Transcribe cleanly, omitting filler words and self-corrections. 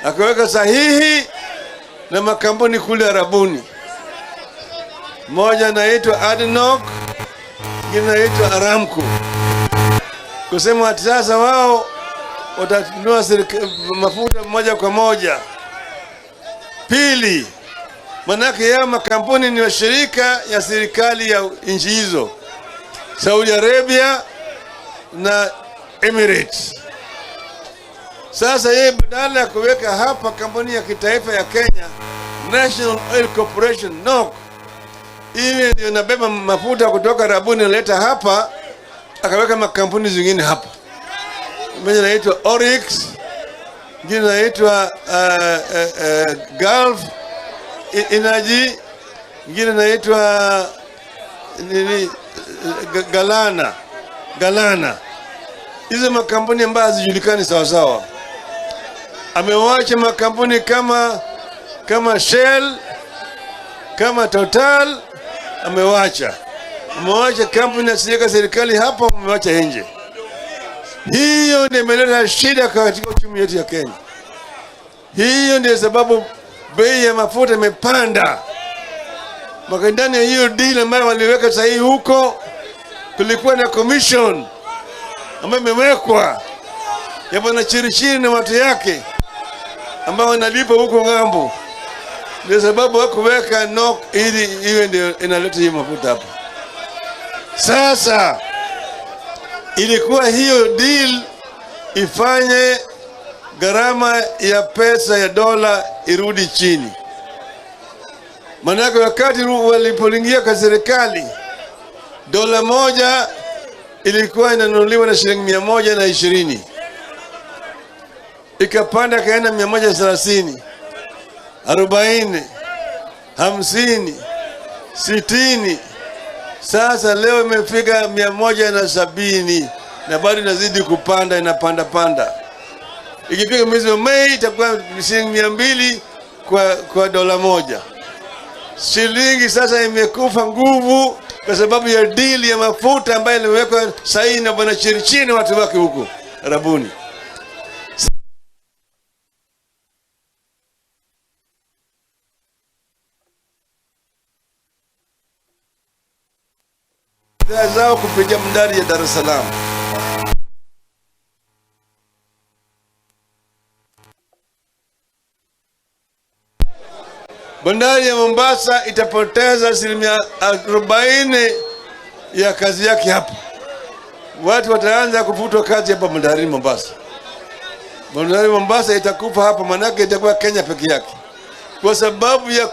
akaweka sahihi na makampuni kule Arabuni. Moja inaitwa ADNOC, ingine inaitwa Aramco. Kusema ati sasa wao watanunua mafuta moja kwa moja. Pili, manake ya makampuni ni washirika ya serikali ya nchi hizo, Saudi Arabia na Emirates. Sasa yeye badala ya kuweka hapa kampuni ya kitaifa ya Kenya, National Oil Corporation NOC, ile ndio inabeba mafuta kutoka Arabuni leta hapa, akaweka makampuni zingine hapa. Mmoja inaitwa Oryx, ingine inaitwa Gulf Energy, ingine inaitwa Galana. Hizo makampuni ambazo hazijulikani sawa sawa. Amewacha makampuni kama Shell, kama Total, amewacha kampuni ya serikali hapo, amewacha nje. Hiyo ndio imeleta shida katika uchumi wetu ya Kenya. Hiyo ndio sababu bei ya mafuta imepanda. Makandani ya hiyo deal ambayo waliweka sahihi huko, kulikuwa na commission ambayo imewekwa ya bwana Chirichiri na watu yake ambao wanalipa huko ngambo. Ndio sababu hakuweka NOC ili iwe ndio inaleta hiyo mafuta hapa. Sasa ilikuwa hiyo deal ifanye gharama ya pesa ya dola irudi chini. Manake wakati walipoingia kwa serikali, dola moja ilikuwa inanunuliwa na shilingi 120. Ikapanda kaenda 130, 40, 50, 60. Sasa leo imefika 170 na bado inazidi kupanda, inapanda. Ikifika mwezi wa Mei itakuwa shilingi 200 kwa dola moja. Shilingi sasa imekufa nguvu kwa sababu ya deal ya mafuta ambayo iliwekwa sahihi na bwana Chirichiri watu wake huko Arabuni. Zao kupitia bandari ya Dar es Salaam. Bandari ya Mombasa itapoteza 40% ya kazi yake hapa. Watu wataanza kufutwa kazi hapa bandari Mombasa. Bandari Mombasa itakufa hapa, manake itakuwa Kenya peke yake. Kwa sababu ya